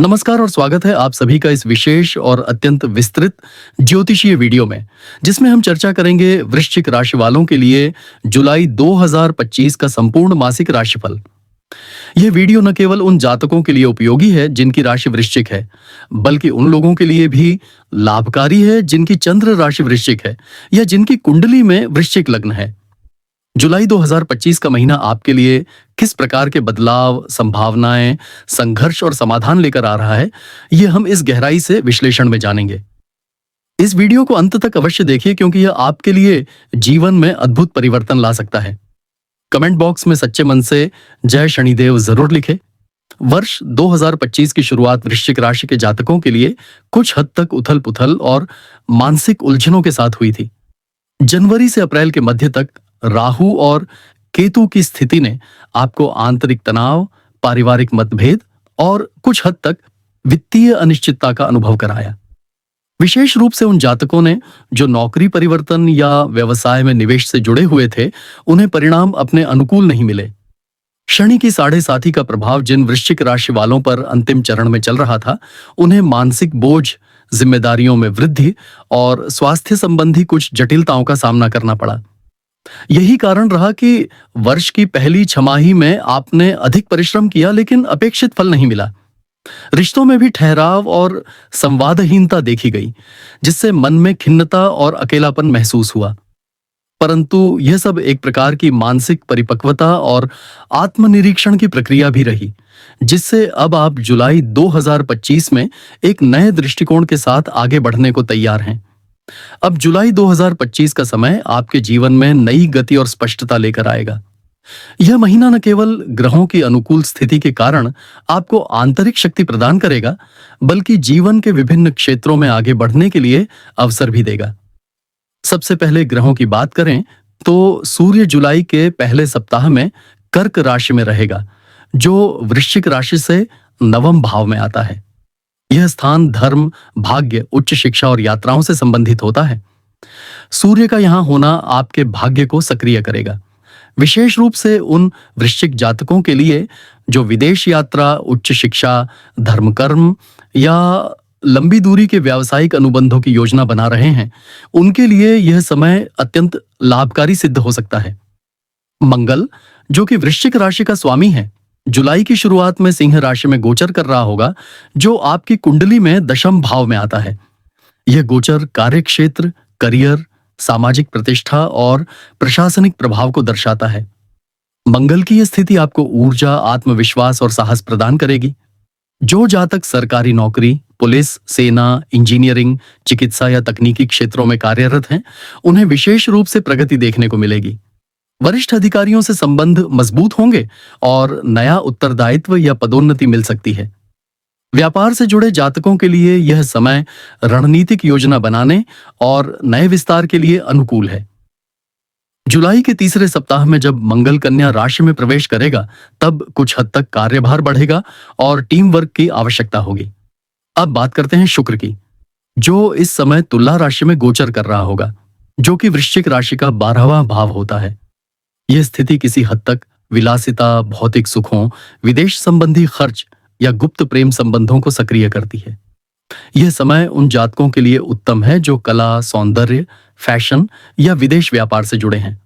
नमस्कार और स्वागत है आप सभी का इस विशेष और अत्यंत विस्तृत ज्योतिषीय वीडियो में, जिसमें हम चर्चा करेंगे वृश्चिक राशि वालों के लिए जुलाई 2025 का संपूर्ण मासिक राशिफल। यह वीडियो न केवल उन जातकों के लिए उपयोगी है जिनकी राशि वृश्चिक है, बल्कि उन लोगों के लिए भी लाभकारी है जिनकी चंद्र राशि वृश्चिक है या जिनकी कुंडली में वृश्चिक लग्न है। जुलाई 2025 का महीना आपके लिए किस प्रकार के बदलाव, संभावनाएं, संघर्ष और समाधान लेकर आ रहा है, ये हम इस गहराई से विश्लेषण में जानेंगे। इस वीडियो को अंत तक अवश्य देखिए क्योंकि यह आपके लिए जीवन में अद्भुत परिवर्तन ला सकता है। कमेंट बॉक्स में सच्चे मन से जय शनिदेव जरूर लिखें। वर्ष 2025 की शुरुआत वृश्चिक राशि के जातकों के लिए कुछ हद तक उथल-पुथल और मानसिक उलझनों के साथ हुई थी। जनवरी से अप्रैल के मध्य तक राहु और केतु की स्थिति ने आपको आंतरिक तनाव, पारिवारिक मतभेद और कुछ हद तक वित्तीय अनिश्चितता का अनुभव कराया। विशेष रूप से उन जातकों ने जो नौकरी परिवर्तन या व्यवसाय में निवेश से जुड़े हुए थे, उन्हें परिणाम अपने अनुकूल नहीं मिले। शनि की साढ़े साथी का प्रभाव जिन वृश्चिक राशि वालों पर अंतिम चरण में चल रहा था, उन्हें मानसिक बोझ, जिम्मेदारियों में वृद्धि और स्वास्थ्य संबंधी कुछ जटिलताओं का सामना करना पड़ा। यही कारण रहा कि वर्ष की पहली छमाही में आपने अधिक परिश्रम किया लेकिन अपेक्षित फल नहीं मिला। रिश्तों में भी ठहराव और संवादहीनता देखी गई, जिससे मन में खिन्नता और अकेलापन महसूस हुआ। परंतु यह सब एक प्रकार की मानसिक परिपक्वता और आत्मनिरीक्षण की प्रक्रिया भी रही, जिससे अब आप जुलाई 2025 में एक नए दृष्टिकोण के साथ आगे बढ़ने को तैयार हैं। अब जुलाई 2025 का समय आपके जीवन में नई गति और स्पष्टता लेकर आएगा। यह महीना न केवल ग्रहों की अनुकूल स्थिति के कारण आपको आंतरिक शक्ति प्रदान करेगा, बल्कि जीवन के विभिन्न क्षेत्रों में आगे बढ़ने के लिए अवसर भी देगा। सबसे पहले ग्रहों की बात करें तो सूर्य जुलाई के पहले सप्ताह में कर्क राशि में रहेगा, जो वृश्चिक राशि से नवम भाव में आता है। यह स्थान धर्म, भाग्य, उच्च शिक्षा और यात्राओं से संबंधित होता है। सूर्य का यहां होना आपके भाग्य को सक्रिय करेगा, विशेष रूप से उन वृश्चिक जातकों के लिए जो विदेश यात्रा, उच्च शिक्षा, धर्म कर्म या लंबी दूरी के व्यावसायिक अनुबंधों की योजना बना रहे हैं। उनके लिए यह समय अत्यंत लाभकारी सिद्ध हो सकता है। मंगल, जो कि वृश्चिक राशि का स्वामी है, जुलाई की शुरुआत में सिंह राशि में गोचर कर रहा होगा, जो आपकी कुंडली में दशम भाव में आता है। यह गोचर कार्यक्षेत्र, करियर, सामाजिक प्रतिष्ठा और प्रशासनिक प्रभाव को दर्शाता है। मंगल की यह स्थिति आपको ऊर्जा, आत्मविश्वास और साहस प्रदान करेगी। जो जातक सरकारी नौकरी, पुलिस, सेना, इंजीनियरिंग, चिकित्सा या तकनीकी क्षेत्रों में कार्यरत हैं, उन्हें विशेष रूप से प्रगति देखने को मिलेगी। वरिष्ठ अधिकारियों से संबंध मजबूत होंगे और नया उत्तरदायित्व या पदोन्नति मिल सकती है। व्यापार से जुड़े जातकों के लिए यह समय रणनीतिक योजना बनाने और नए विस्तार के लिए अनुकूल है। जुलाई के तीसरे सप्ताह में जब मंगल कन्या राशि में प्रवेश करेगा, तब कुछ हद तक कार्यभार बढ़ेगा और टीम वर्क की आवश्यकता होगी। अब बात करते हैं शुक्र की, जो इस समय तुला राशि में गोचर कर रहा होगा, जो कि वृश्चिक राशि का 12वां भाव होता है। यह स्थिति किसी हद तक विलासिता, भौतिक सुखों, विदेश संबंधी खर्च या गुप्त प्रेम संबंधों को सक्रिय करती है। यह समय उन जातकों के लिए उत्तम है जो कला, सौंदर्य, फैशन या विदेश व्यापार से जुड़े हैं।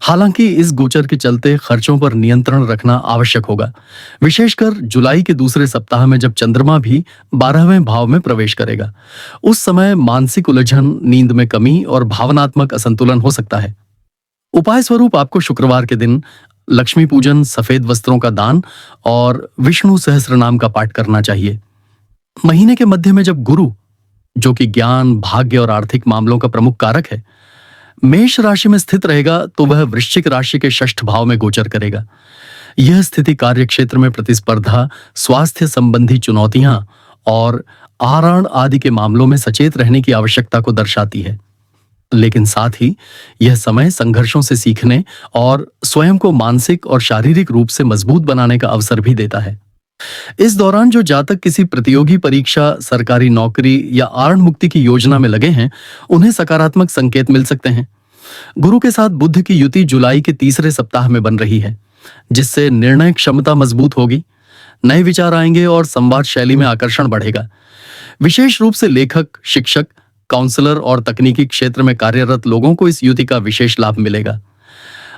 हालांकि इस गोचर के चलते खर्चों पर नियंत्रण रखना आवश्यक होगा, विशेषकर जुलाई के दूसरे सप्ताह में जब चंद्रमा भी 12वें भाव में प्रवेश करेगा। उस समय मानसिक उलझन, नींद में कमी और भावनात्मक असंतुलन हो सकता है। उपाय स्वरूप आपको शुक्रवार के दिन लक्ष्मी पूजन, सफेद वस्त्रों का दान और विष्णु सहस्त्र नाम का पाठ करना चाहिए। महीने के मध्य में जब गुरु, जो कि ज्ञान, भाग्य और आर्थिक मामलों का प्रमुख कारक है, मेष राशि में स्थित रहेगा, तो वह वृश्चिक राशि के षष्ठ भाव में गोचर करेगा। यह स्थिति कार्यक्षेत्र में प्रतिस्पर्धा, स्वास्थ्य संबंधी चुनौतियां और आरण आदि के मामलों में सचेत रहने की आवश्यकता को दर्शाती है। लेकिन साथ ही यह समय संघर्षों से सीखने और स्वयं को मानसिक और शारीरिक रूप से मजबूत बनाने का अवसर भी देता है। इस दौरान जो जातक किसी प्रतियोगी परीक्षा, सरकारी नौकरी या आरण मुक्ति की योजना में लगे हैं, उन्हें सकारात्मक संकेत मिल सकते हैं। गुरु के साथ बुध की युति जुलाई के तीसरे सप्ताह में बन रही है, जिससे निर्णय क्षमता मजबूत होगी। नए विचार आएंगे और संवाद शैली में आकर्षण बढ़ेगा। विशेष रूप से लेखक, शिक्षक, काउंसलर और तकनीकी क्षेत्र में कार्यरत लोगों को इस युति का विशेष लाभ मिलेगा।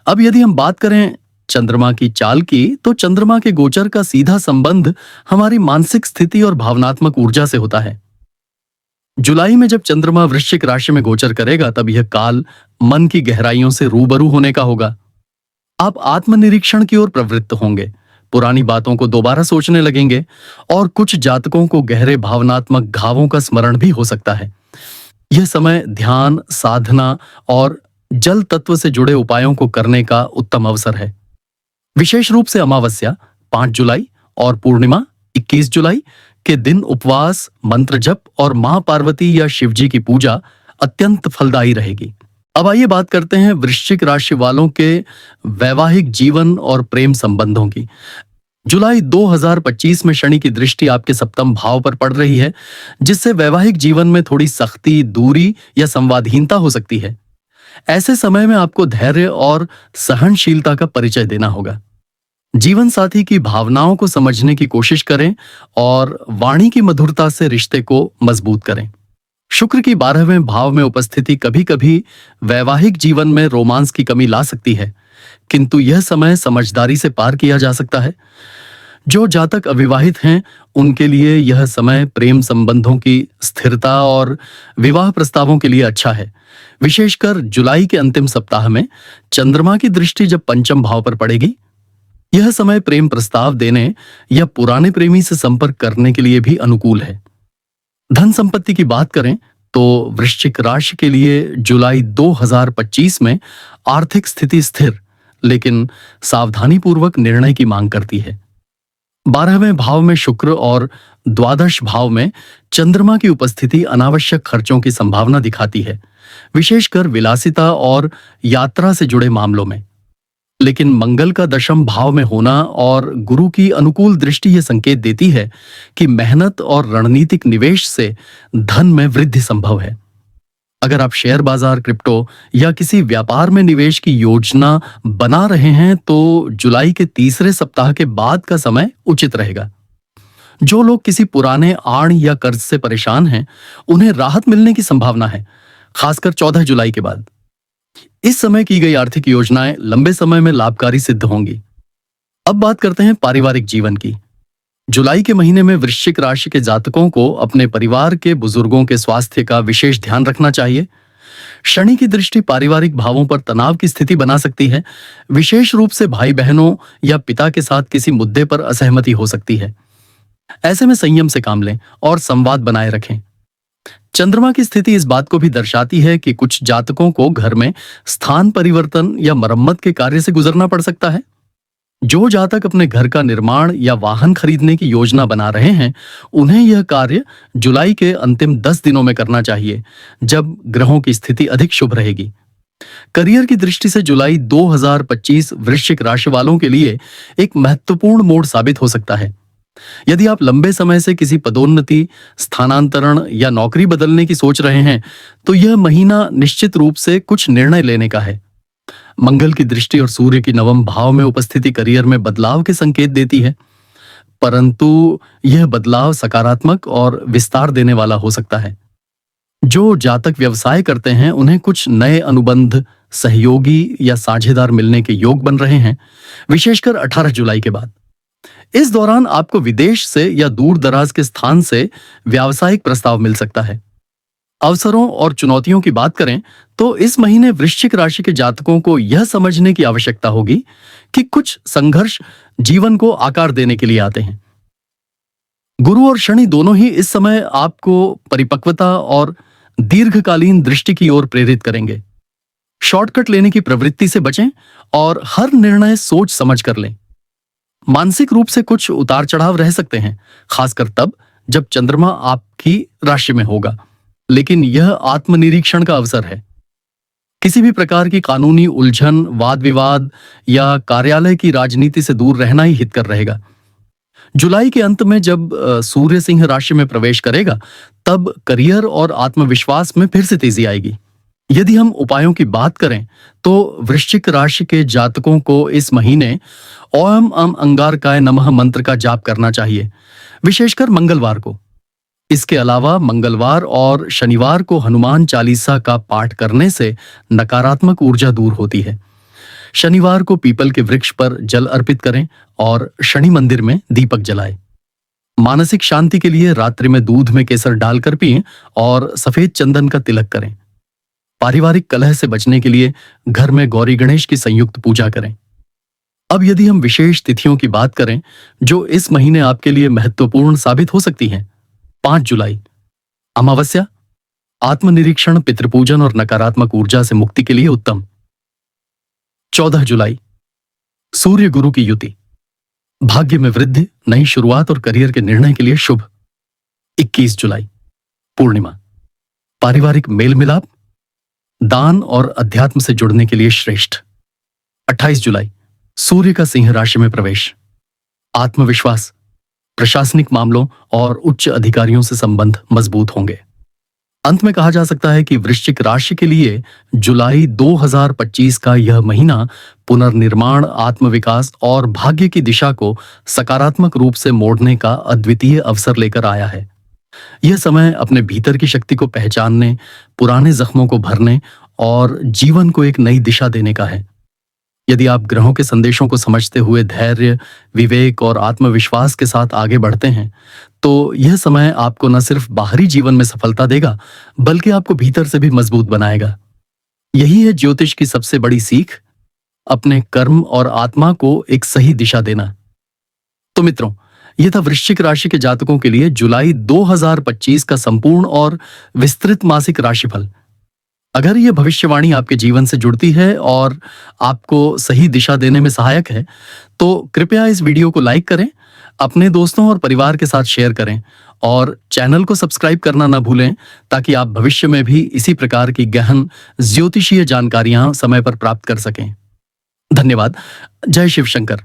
अब यदि हम बात करें चंद्रमा की चाल की, तो चंद्रमा के गोचर का सीधा संबंध हमारी मानसिक स्थिति और भावनात्मक ऊर्जा से होता है। जुलाई में जब चंद्रमा वृश्चिक राशि में गोचर करेगा, तब यह काल मन की गहराइयों से रूबरू होने का होगा। आप आत्मनिरीक्षण की ओर प्रवृत्त होंगे, पुरानी बातों को दोबारा सोचने लगेंगे और कुछ जातकों को गहरे भावनात्मक घावों का स्मरण भी हो सकता है। यह समय ध्यान, साधना और जल तत्व से जुड़े उपायों को करने का उत्तम अवसर है। विशेष रूप से अमावस्या 5 जुलाई और पूर्णिमा 21 जुलाई के दिन उपवास, मंत्र जप और मां पार्वती या शिवजी की पूजा अत्यंत फलदायी रहेगी। अब आइए बात करते हैं वृश्चिक राशि वालों के वैवाहिक जीवन और प्रेम संबंधों की। जुलाई 2025 में शनि की दृष्टि आपके सप्तम भाव पर पड़ रही है, जिससे वैवाहिक जीवन में थोड़ी सख्ती, दूरी या संवादहीनता हो सकती है। ऐसे समय में आपको धैर्य और सहनशीलता का परिचय देना होगा। जीवन साथी की भावनाओं को समझने की कोशिश करें और वाणी की मधुरता से रिश्ते को मजबूत करें। शुक्र की 12वें भाव में उपस्थिति कभी कभी वैवाहिक जीवन में रोमांस की कमी ला सकती है, किंतु यह समय समझदारी से पार किया जा सकता है। जो जातक अविवाहित हैं, उनके लिए यह समय प्रेम संबंधों की स्थिरता और विवाह प्रस्तावों के लिए अच्छा है। विशेषकर जुलाई के अंतिम सप्ताह में चंद्रमा की दृष्टि जब पंचम भाव पर पड़ेगी, यह समय प्रेम प्रस्ताव देने या पुराने प्रेमी से संपर्क करने के लिए भी अनुकूल है। धन संपत्ति की बात करें तो वृश्चिक राशि के लिए जुलाई 2025 में आर्थिक स्थिति स्थिर लेकिन सावधानी पूर्वक निर्णय की मांग करती है। 12वें भाव में शुक्र और द्वादश भाव में चंद्रमा की उपस्थिति अनावश्यक खर्चों की संभावना दिखाती है, विशेषकर विलासिता और यात्रा से जुड़े मामलों में। लेकिन मंगल का दशम भाव में होना और गुरु की अनुकूल दृष्टि यह संकेत देती है कि मेहनत और रणनीतिक निवेश से धन में वृद्धि संभव है। अगर आप शेयर बाजार, क्रिप्टो या किसी व्यापार में निवेश की योजना बना रहे हैं, तो जुलाई के तीसरे सप्ताह के बाद का समय उचित रहेगा। जो लोग किसी पुराने आड़ या कर्ज से परेशान हैं, उन्हें राहत मिलने की संभावना है, खासकर 14 जुलाई के बाद। इस समय की गई आर्थिक योजनाएं लंबे समय में लाभकारी सिद्ध होंगी। अब बात करते हैं पारिवारिक जीवन की। जुलाई के महीने में वृश्चिक राशि के जातकों को अपने परिवार के बुजुर्गों के स्वास्थ्य का विशेष ध्यान रखना चाहिए। शनि की दृष्टि पारिवारिक भावों पर तनाव की स्थिति बना सकती है। विशेष रूप से भाई बहनों या पिता के साथ किसी मुद्दे पर असहमति हो सकती है। ऐसे में संयम से काम लें और संवाद बनाए रखें। चंद्रमा की स्थिति इस बात को भी दर्शाती है कि कुछ जातकों को घर में स्थान परिवर्तन या मरम्मत के कार्य से गुजरना पड़ सकता है। जो जातक अपने घर का निर्माण या वाहन खरीदने की योजना बना रहे हैं, उन्हें यह कार्य जुलाई के अंतिम 10 दिनों में करना चाहिए, जब ग्रहों की स्थिति अधिक शुभ रहेगी। करियर की दृष्टि से जुलाई 2025 वृश्चिक राशि वालों के लिए एक महत्वपूर्ण मोड़ साबित हो सकता है। यदि आप लंबे समय से किसी पदोन्नति, स्थानांतरण या नौकरी बदलने की सोच रहे हैं, तो यह महीना निश्चित रूप से कुछ निर्णय लेने का है। मंगल की दृष्टि और सूर्य की नवम भाव में उपस्थिति करियर में बदलाव के संकेत देती है, परंतु यह बदलाव सकारात्मक और विस्तार देने वाला हो सकता है। जो जातक व्यवसाय करते हैं, उन्हें कुछ नए अनुबंध, सहयोगी या साझेदार मिलने के योग बन रहे हैं, विशेषकर 18 जुलाई के बाद। इस दौरान आपको विदेश से या दूर दराज के स्थान से व्यावसायिक प्रस्ताव मिल सकता है। अवसरों और चुनौतियों की बात करें तो इस महीने वृश्चिक राशि के जातकों को यह समझने की आवश्यकता होगी कि कुछ संघर्ष जीवन को आकार देने के लिए आते हैं। गुरु और शनि दोनों ही इस समय आपको परिपक्वता और दीर्घकालीन दृष्टि की ओर प्रेरित करेंगे। शॉर्टकट लेने की प्रवृत्ति से बचें और हर निर्णय सोच समझ कर लें। मानसिक रूप से कुछ उतार चढ़ाव रह सकते हैं, खासकर तब जब चंद्रमा आपकी राशि में होगा, लेकिन यह आत्मनिरीक्षण का अवसर है। किसी भी प्रकार की कानूनी उलझन, वाद विवाद या कार्यालय की राजनीति से दूर रहना ही हितकर रहेगा। जुलाई के अंत में जब सूर्य सिंह राशि में प्रवेश करेगा, तब करियर और आत्मविश्वास में फिर से तेजी आएगी। यदि हम उपायों की बात करें तो वृश्चिक राशि के जातकों को इस महीने ओम अम अंगारकाय नमः मंत्र का जाप करना चाहिए, विशेषकर मंगलवार को। इसके अलावा मंगलवार और शनिवार को हनुमान चालीसा का पाठ करने से नकारात्मक ऊर्जा दूर होती है। शनिवार को पीपल के वृक्ष पर जल अर्पित करें और शनि मंदिर में दीपक जलाएं। मानसिक शांति के लिए रात्रि में दूध में केसर डालकर पिएं और सफेद चंदन का तिलक करें। पारिवारिक कलह से बचने के लिए घर में गौरी गणेश की संयुक्त पूजा करें। अब यदि हम विशेष तिथियों की बात करें जो इस महीने आपके लिए महत्वपूर्ण साबित हो सकती हैं। 5 जुलाई अमावस्या, आत्मनिरीक्षण, पितृपूजन और नकारात्मक ऊर्जा से मुक्ति के लिए उत्तम। 14 जुलाई सूर्य गुरु की युति, भाग्य में वृद्धि, नई शुरुआत और करियर के निर्णय के लिए शुभ। 21 जुलाई पूर्णिमा, पारिवारिक मेल मिलाप, दान और अध्यात्म से जुड़ने के लिए श्रेष्ठ। 28 जुलाई सूर्य का सिंह राशि में प्रवेश, आत्मविश्वास, प्रशासनिक मामलों और उच्च अधिकारियों से संबंध मजबूत होंगे। अंत में कहा जा सकता है कि वृश्चिक राशि के लिए जुलाई 2025 का यह महीना पुनर्निर्माण, आत्मविकास और भाग्य की दिशा को सकारात्मक रूप से मोड़ने का अद्वितीय अवसर लेकर आया है। यह समय अपने भीतर की शक्ति को पहचानने, पुराने जख्मों को भरने और जीवन को एक नई दिशा देने का है। यदि आप ग्रहों के संदेशों को समझते हुए धैर्य, विवेक और आत्मविश्वास के साथ आगे बढ़ते हैं तो यह समय आपको न सिर्फ बाहरी जीवन में सफलता देगा बल्कि आपको भीतर से भी मजबूत बनाएगा। यही है ज्योतिष की सबसे बड़ी सीख, अपने कर्म और आत्मा को एक सही दिशा देना। तो मित्रों, यह था वृश्चिक राशि के जातकों के लिए जुलाई 2025 का संपूर्ण और विस्तृत मासिक राशिफल। अगर यह भविष्यवाणी आपके जीवन से जुड़ती है और आपको सही दिशा देने में सहायक है तो कृपया इस वीडियो को लाइक करें, अपने दोस्तों और परिवार के साथ शेयर करें और चैनल को सब्सक्राइब करना ना भूलें ताकि आप भविष्य में भी इसी प्रकार की गहन ज्योतिषीय जानकारियां समय पर प्राप्त कर सकें। धन्यवाद। जय शिव शंकर।